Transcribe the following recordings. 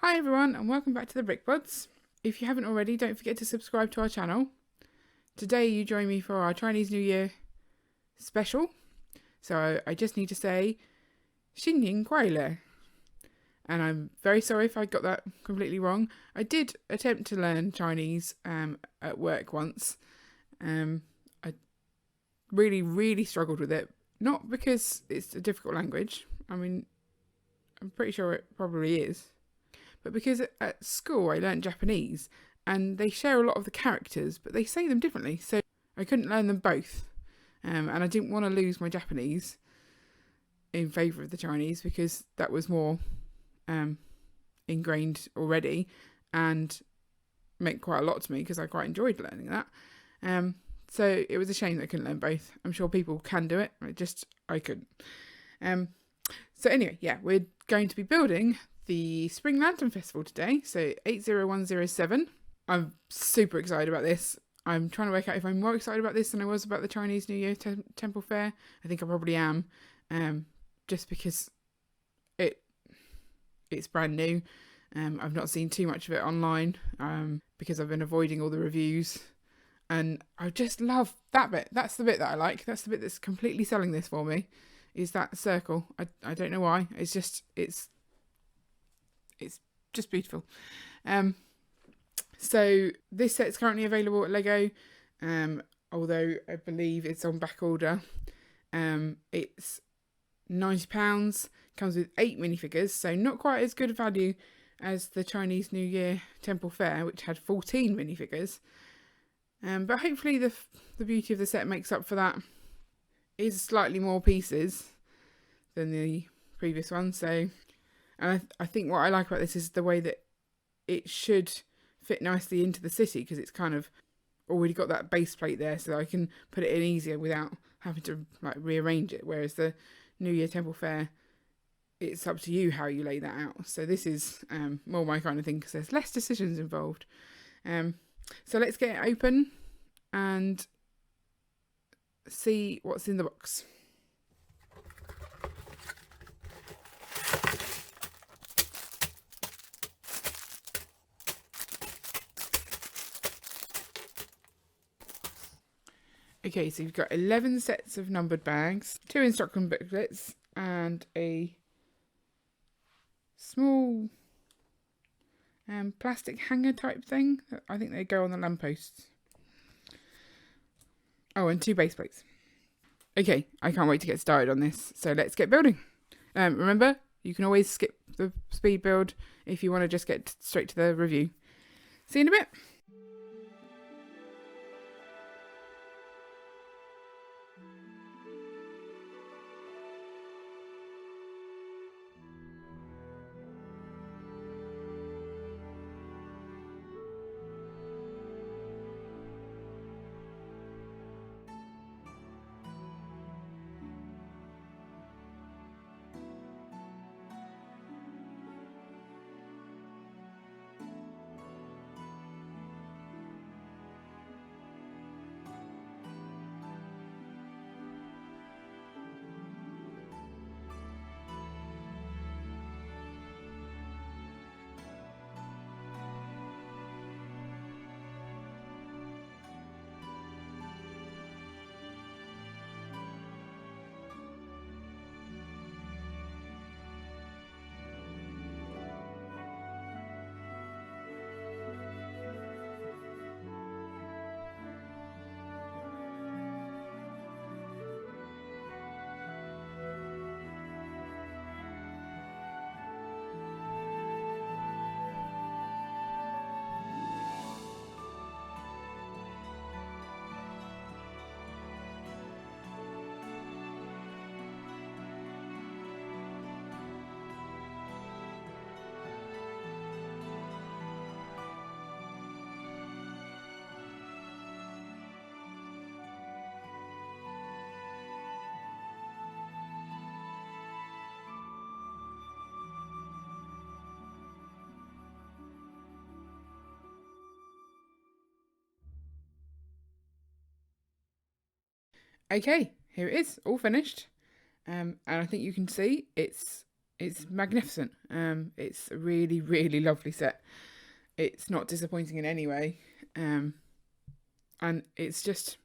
Hi everyone and welcome back to the Brick Buds. If you haven't already, don't forget to subscribe to our channel. Today you join me for our Chinese New Year special. So I just need to say Xinyin Kuai. And I'm very sorry if I got that completely wrong. I did attempt to learn Chinese at work once. I really struggled with it. Not because it's a difficult language. I mean, I'm pretty sure it probably is. But because at school I learnt Japanese and they share a lot of the characters, but they say them differently. So I couldn't learn them both. And I didn't want to lose my Japanese in favour of the Chinese because that was more ingrained already and meant quite a lot to me because I quite enjoyed learning that. So it was a shame that I couldn't learn both. I'm sure people can do it. I couldn't. So anyway, yeah, we're going to be building the Spring Lantern Festival today. So 80107. I'm super excited about this. I'm trying to work out if I'm more excited about this than I was about the Chinese New Year Temple Fair. I think I probably am. Just because it's brand new. I've not seen too much of it online because I've been avoiding all the reviews. And I just love that bit. That's the bit that I like. That's the bit that's completely selling this for me, is that circle. I don't know why. It's just beautiful. So this set's currently available at Lego, although I believe it's on back order. It's £90, comes with 8 minifigures, so not quite as good value as the Chinese New Year Temple Fair, which had 14 minifigures. But hopefully the beauty of the set makes up for that. It's slightly more pieces than the previous one, so and I think what I like about this is the way that it should fit nicely into the city, because it's kind of already got that base plate there, so I can put it in easier without having to rearrange it. Whereas the New Year Temple Fair, it's up to you how you lay that out. So this is more my kind of thing because there's less decisions involved. So let's get it open and see what's in the box. Okay, so you've got 11 sets of numbered bags, 2 instruction booklets, and a small plastic hanger type thing. I think they go on the lampposts. Oh, and 2 base plates. Okay, I can't wait to get started on this. So let's get building. Remember, you can always skip the speed build if you want to just get straight to the review. See you in a bit. Okay, here it is, all finished. And I think you can see it's it's magnificent. It's a really, really lovely set. It's not disappointing in any way. And it's just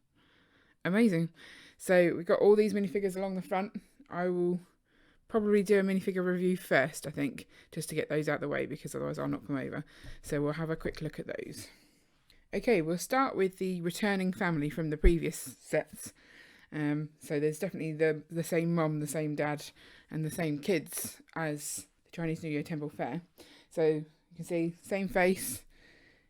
amazing. So we've got all these minifigures along the front. I will probably do a minifigure review first, I think, just to get those out of the way, because otherwise I'll knock them over. So we'll have a quick look at those. Okay, we'll start with the returning family from the previous sets. So there's definitely the same mum, the same dad, and the same kids as the Chinese New Year Temple Fair. So you can see, same face.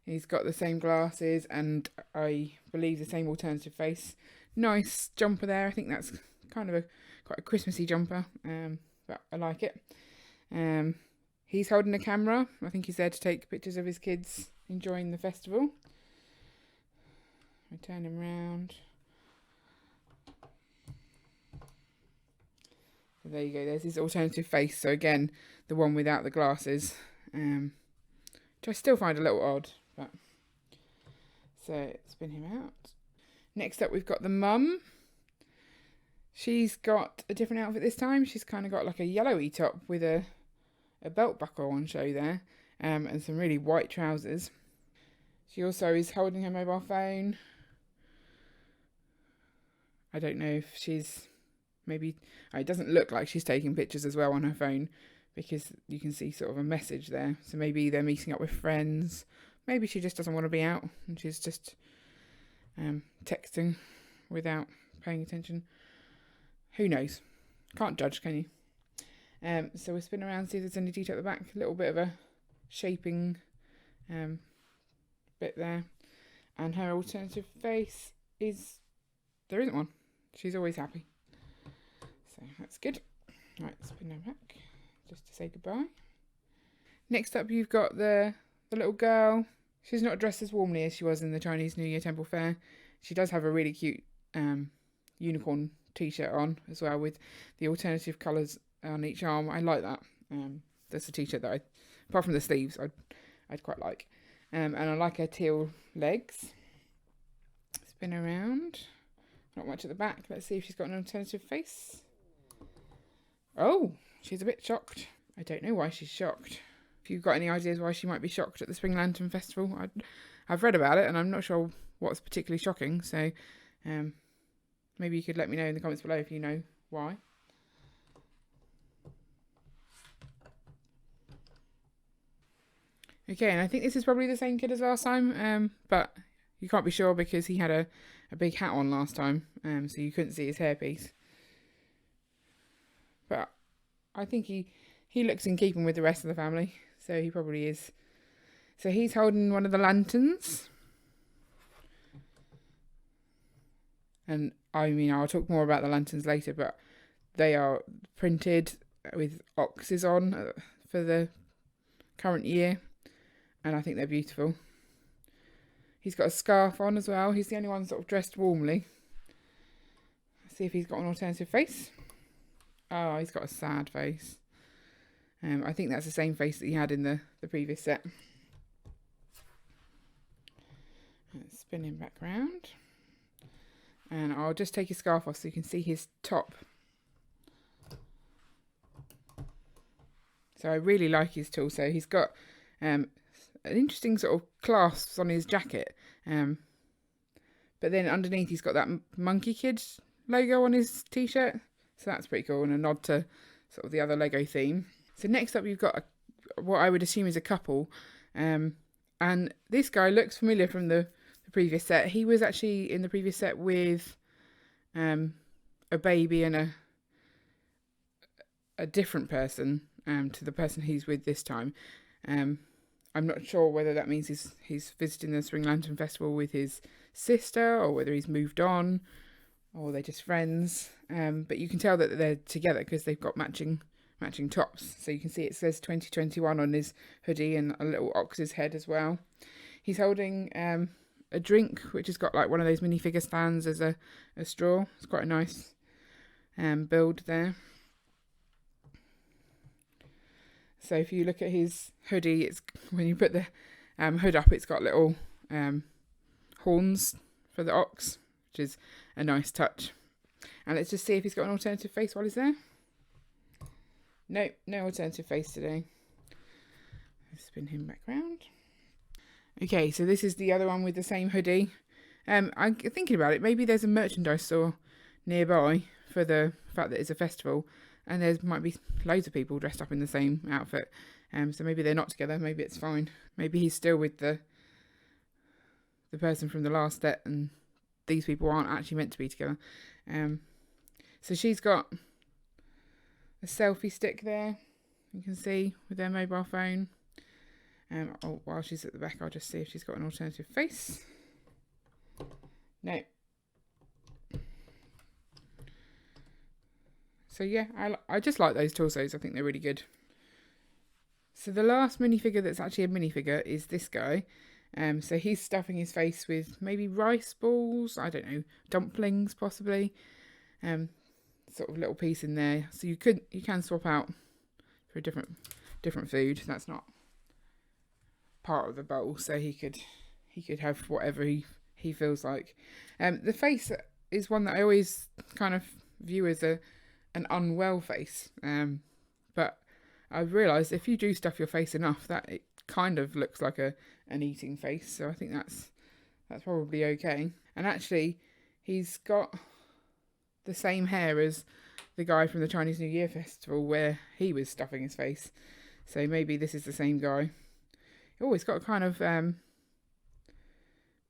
He's got the same glasses, and I believe the same alternative face. Nice jumper there. I think that's kind of quite a Christmassy jumper, but I like it. He's holding a camera. I think he's there to take pictures of his kids enjoying the festival. I turn him round. So there you go. There's his alternative face. So again, the one without the glasses, which I still find a little odd. But so spin him out. Next up, we've got the mum. She's got a different outfit this time. She's kind of got like a yellowy top with a belt buckle on show there, and some really white trousers. She also is holding her mobile phone. I don't know if she's maybe... it doesn't look like she's taking pictures as well on her phone, because you can see sort of a message there. So maybe they're meeting up with friends. Maybe she just doesn't want to be out and she's just texting without paying attention. Who knows? Can't judge, can you? So we'll spin around, see if there's any detail at the back. A little bit of a shaping bit there. And her alternative face is... there isn't one. She's always happy. So that's good. Right, spin her back just to say goodbye. Next up, you've got the little girl. She's not dressed as warmly as she was in the Chinese New Year Temple Fair. She does have a really cute unicorn t-shirt on as well, with the alternative colours on each arm. I like that. That's a t-shirt that apart from the sleeves, I'd quite like. And I like her teal legs. Spin around. Not much at the back. Let's see if she's got an alternative face. Oh, she's a bit shocked. I don't know why she's shocked. If you've got any ideas why she might be shocked at the Spring Lantern Festival, I've read about it and I'm not sure what's particularly shocking. So maybe you could let me know in the comments below if you know why. Okay, and I think this is probably the same kid as last time, but you can't be sure because he had a big hat on last time, so you couldn't see his hairpiece. But I think he looks in keeping with the rest of the family, so he probably is. So he's holding one of the lanterns. And I mean, I'll talk more about the lanterns later, but they are printed with oxes on for the current year, and I think they're beautiful. He's got a scarf on as well. He's the only one sort of dressed warmly. Let's see if he's got an alternative face. Oh, he's got a sad face. I think that's the same face that he had in the previous set. Let's spin him back round. And I'll just take his scarf off so you can see his top. So I really like his torso. He's got an interesting sort of clasps on his jacket. But then underneath he's got that Monkey Kid logo on his t-shirt. So that's pretty cool, and a nod to sort of the other Lego theme. So next up you've got what I would assume is a couple. And this guy looks familiar from the previous set. He was actually in the previous set with a baby and a different person to the person he's with this time. I'm not sure whether that means he's visiting the Spring Lantern Festival with his sister, or whether he's moved on, or they're just friends. But you can tell that they're together because they've got matching tops. So you can see it says 2021 on his hoodie, and a little ox's head as well. He's holding a drink which has got like one of those minifigure stands as a straw. It's quite a nice build there. So if you look at his hoodie, it's when you put the hood up, it's got little horns for the ox, which is a nice touch. And let's just see if he's got an alternative face while he's there. No, no alternative face today. Spin him back round. Okay, so this is the other one with the same hoodie. I'm thinking about it. Maybe there's a merchandise store nearby for the fact that it's a festival, and there might be loads of people dressed up in the same outfit. So maybe they're not together. Maybe it's fine. Maybe he's still with the person from the last set, and these people aren't actually meant to be together. So she's got a selfie stick there. You can see with their mobile phone. While she's at the back, I'll just see if she's got an alternative face. No. So yeah, I just like those torsos. I think they're really good. So the last minifigure that's actually a minifigure is this guy. So he's stuffing his face with maybe rice balls, I don't know, dumplings possibly. Sort of little piece in there. So you can swap out for a different food. That's not part of the bowl, so he could have whatever he feels like. The face is one that I always kind of view as an unwell face, but I've realised if you do stuff your face enough, that it kind of looks like an eating face. So I think that's probably okay. And actually, he's got the same hair as the guy from the Chinese New Year festival where he was stuffing his face. So maybe this is the same guy. Oh, it's got a kind of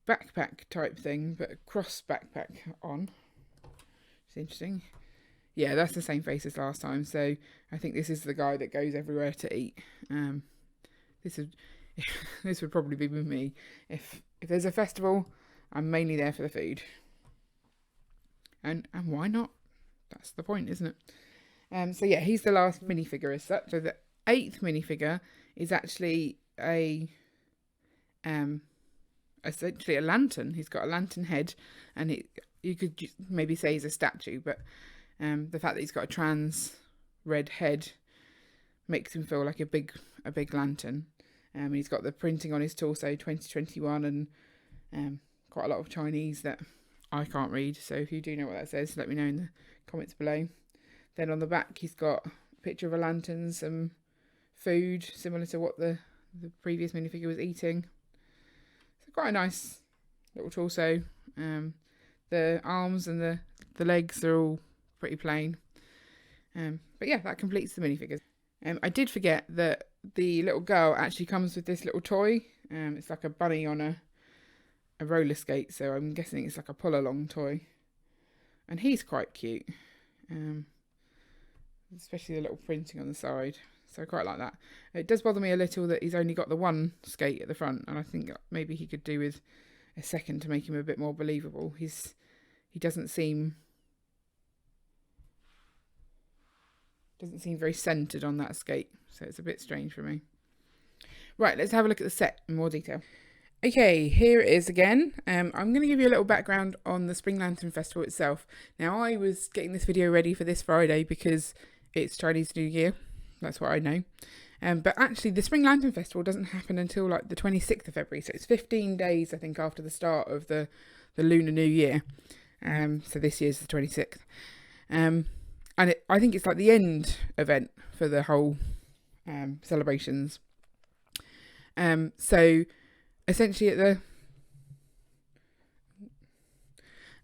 backpack type thing, but a cross backpack on. It's interesting. Yeah, that's the same face as last time. So I think this is the guy that goes everywhere to eat. This would probably be with me. If there's a festival, I'm mainly there for the food. And why not? That's the point, isn't it? So yeah, he's the last minifigure as such. So the 8th minifigure is actually essentially a lantern. He's got a lantern head, and you could maybe say he's a statue, but the fact that he's got a trans red head makes him feel like a big lantern. He's got the printing on his torso 2021 and quite a lot of Chinese that I can't read, so if you do know what that says, let me know in the comments below. Then on the back he's got a picture of a lantern, some food similar to what the previous minifigure was eating. So quite a nice little torso. The arms and the legs are all pretty plain. But yeah, that completes the minifigures. I did forget that the little girl actually comes with this little toy. It's like a bunny on a roller skate, so I'm guessing it's like a pull-along toy. And he's quite cute. Especially the little printing on the side. So I quite like that. It does bother me a little that he's only got the one skate at the front, and I think maybe he could do with a second to make him a bit more believable. He doesn't seem very centered on that skate, so it's a bit strange for me. Right, let's have a look at the set in more detail. Okay, here it is again. I'm going to give you a little background on the Spring Lantern Festival itself. Now, I was getting this video ready for this Friday because it's Chinese New Year. That's what I know. But actually, the Spring Lantern Festival doesn't happen until like the 26th of February. So it's 15 days, I think, after the start of the Lunar New Year. So this year's the 26th. And I think it's like the end event for the whole celebrations. So essentially at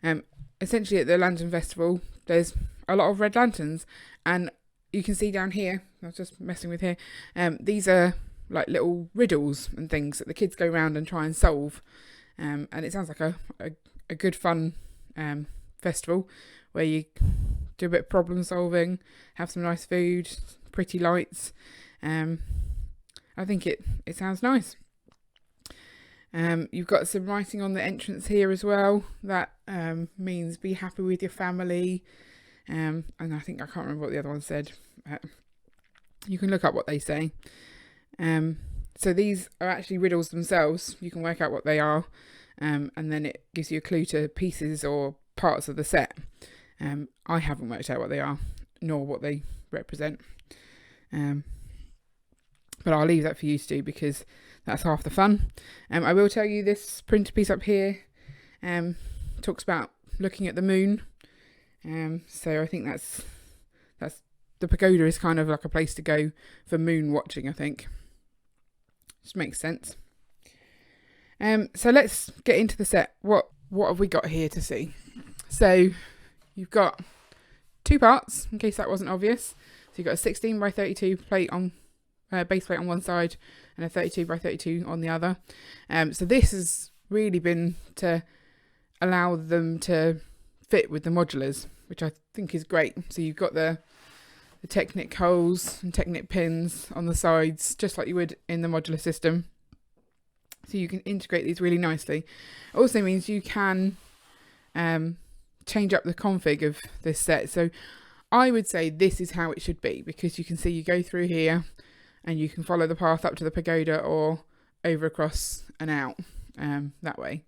the Lantern Festival, there's a lot of red lanterns, and you can see down here, I was just messing with here, these are like little riddles and things that the kids go around and try and solve. And it sounds like a good fun festival where you do a bit of problem solving, have some nice food, pretty lights. I think it sounds nice. You've got some writing on the entrance here as well. That means be happy with your family. And I can't remember what the other one said. You can look up what they say. So these are actually riddles themselves. You can work out what they are. And then it gives you a clue to pieces or parts of the set. I haven't worked out what they are, nor what they represent. But I'll leave that for you to do because that's half the fun. I will tell you this printed piece up here talks about looking at the moon. So I think that's the pagoda is kind of like a place to go for moon watching, I think. Which makes sense. So let's get into the set. What have we got here to see? So you've got 2 parts, in case that wasn't obvious. So you've got a 16 by 32 plate on base plate on one side and a 32 by 32 on the other. So this has really been to allow them to fit with the modulars, which I think is great. So you've got the Technic holes and Technic pins on the sides, just like you would in the modular system. So you can integrate these really nicely. It also means you can change up the config of this set. So I would say this is how it should be, because you can see you go through here and you can follow the path up to the pagoda or over, across and out that way.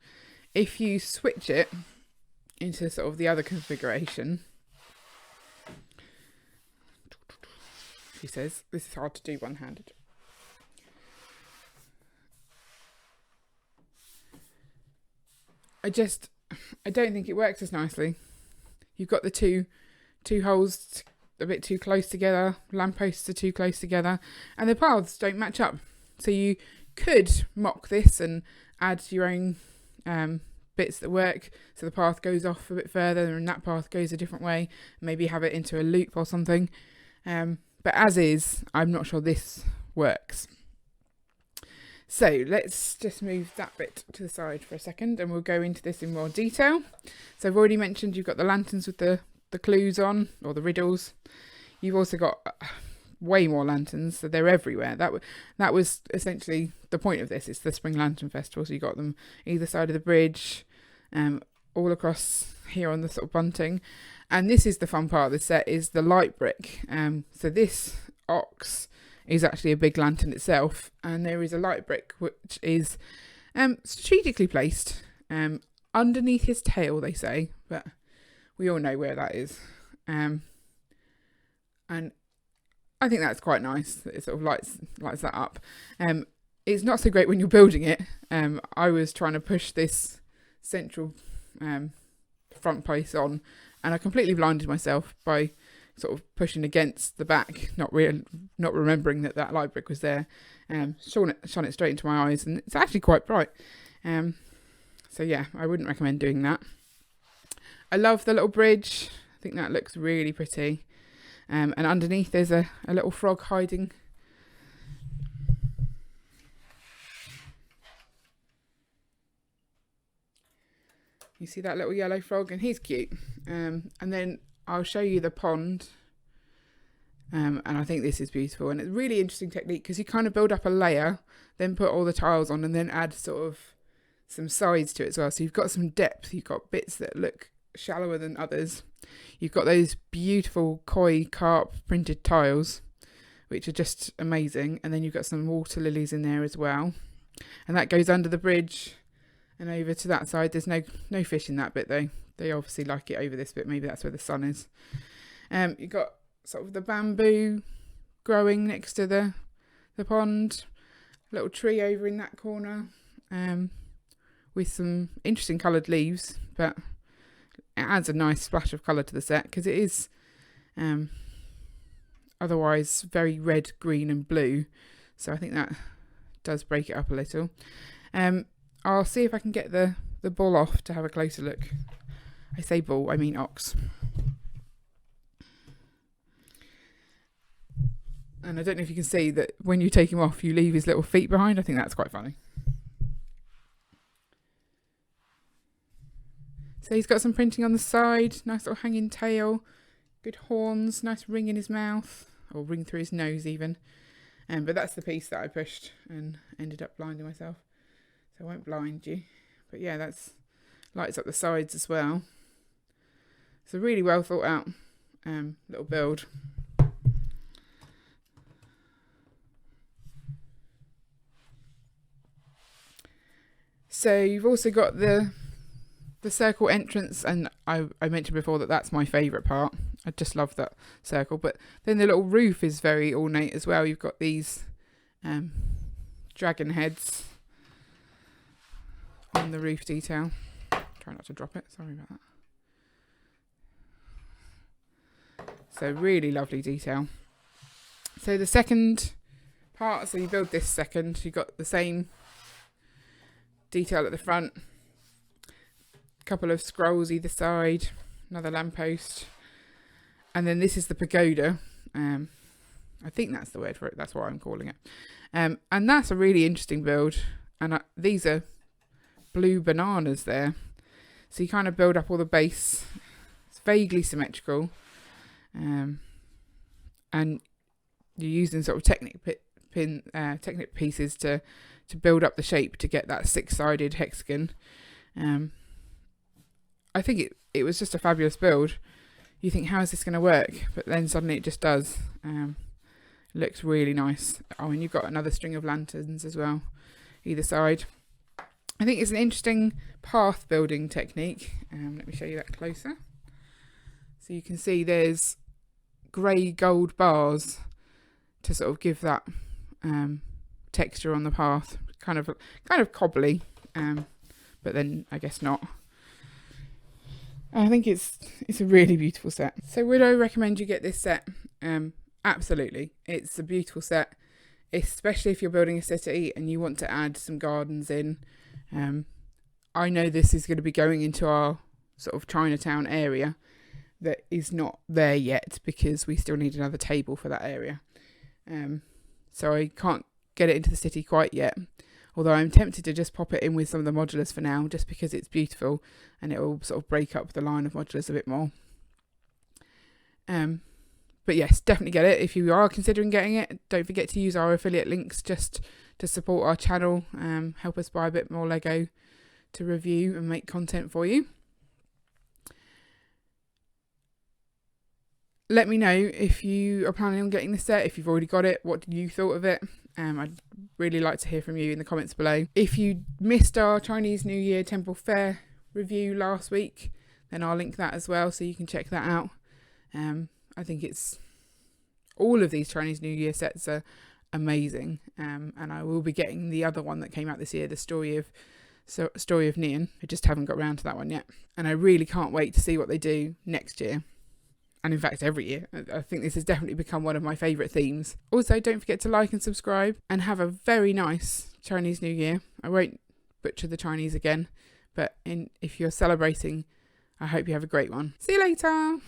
If you switch it into sort of the other configuration, she says, this is hard to do one-handed. I don't think it works as nicely. You've got the two holes a bit too close together, lampposts are too close together, and the paths don't match up. So you could mock this and add your own bits that work, so the path goes off a bit further and that path goes a different way, maybe have it into a loop or something. But as is, I'm not sure this works. So let's just move that bit to the side for a second and we'll go into this in more detail. So I've already mentioned you've got the lanterns with the clues on, or the riddles. You've also got way more lanterns, so they're everywhere. That was essentially the point of this. It's the Spring Lantern Festival, so you got them either side of the bridge, all across here on the sort of bunting. And this is the fun part of the set, is the light brick. So this ox is actually a big lantern itself, and there is a light brick which is strategically placed underneath his tail, they say, but we all know where that is. And I think that's quite nice that it sort of lights that up. It's not so great when you're building it. I was trying to push this central front place on, and I completely blinded myself by sort of pushing against the back, not remembering that light brick was there. Shone it straight into my eyes, and it's actually quite bright. So yeah, I wouldn't recommend doing that. I love the little bridge. I think that looks really pretty. And underneath there's a little frog hiding. You see that little yellow frog, and he's cute. And then I'll show you the pond. And I think this is beautiful, and it's a really interesting technique because you kind of build up a layer, then put all the tiles on, and then add sort of some sides to it as well. So you've got some depth. You've got bits that look shallower than others. You've got those beautiful koi carp printed tiles, which are just amazing. And then you've got some water lilies in there as well. And that goes under the bridge and over to that side. There's no fish in that bit though. They obviously like it over this bit. Maybe that's where the sun is. You've got sort of the bamboo growing next to the pond. Little tree over in that corner, with some interesting coloured leaves, but it adds a nice splash of colour to the set because it is otherwise very red, green and blue. So I think that does break it up a little. I'll see if I can get the bull off to have a closer look. I say bull, I mean ox. And I don't know if you can see that when you take him off, you leave his little feet behind. I think that's quite funny. So he's got some printing on the side, nice little hanging tail, good horns, nice ring in his mouth, or ring through his nose even. But that's the piece that I pushed and ended up blinding myself. So I won't blind you. But yeah, that's lights up the sides as well. It's a really well thought out little build. So you've also got the circle entrance, and I mentioned before that that's my favourite part. I just love that circle. But then the little roof is very ornate as well. You've got these dragon heads on the roof detail. Try not to drop it, sorry about that. So really lovely detail. So the second part, so you build this second, you've got the same detail at the front, a couple of scrolls either side, another lamppost, and then this is the pagoda. I think that's the word for it, that's what I'm calling it. And that's a really interesting build, and these are blue bananas there. So you kind of build up all the base. It's vaguely symmetrical, and you're using sort of Technic pieces to build up the shape to get that 6-sided hexagon. I think it was just a fabulous build. You think, how is this going to work? But then suddenly it just does. Looks really nice. Oh, and you've got another string of lanterns as well, either side. I think it's an interesting path building technique. Let me show you that closer. So you can see there's grey gold bars to sort of give that texture on the path. Kind of cobbly, but then I guess not. I think it's a really beautiful set. So would I recommend you get this set? Absolutely. It's a beautiful set, especially if you're building a city and you want to add some gardens in. I know this is going to be going into our sort of Chinatown area that is not there yet because we still need another table for that area. So I can't get it into the city quite yet. Although I'm tempted to just pop it in with some of the modulars for now, just because it's beautiful and it will sort of break up the line of modulars a bit more. But yes, definitely get it. If you are considering getting it, don't forget to use our affiliate links just to support our channel, help us buy a bit more Lego to review and make content for you. Let me know if you are planning on getting this set, if you've already got it, what you thought of it. I'd really like to hear from you in the comments below. If you missed our Chinese New Year Temple Fair review last week, then I'll link that as well so you can check that out. I think all of these Chinese New Year sets are amazing, and I will be getting the other one that came out this year, the Story of Neon. I just haven't got around to that one yet, and I really can't wait to see what they do next year. And in fact, every year. I think this has definitely become one of my favourite themes. Also, don't forget to like and subscribe and have a very nice Chinese New Year. I won't butcher the Chinese again, but if you're celebrating, I hope you have a great one. See you later.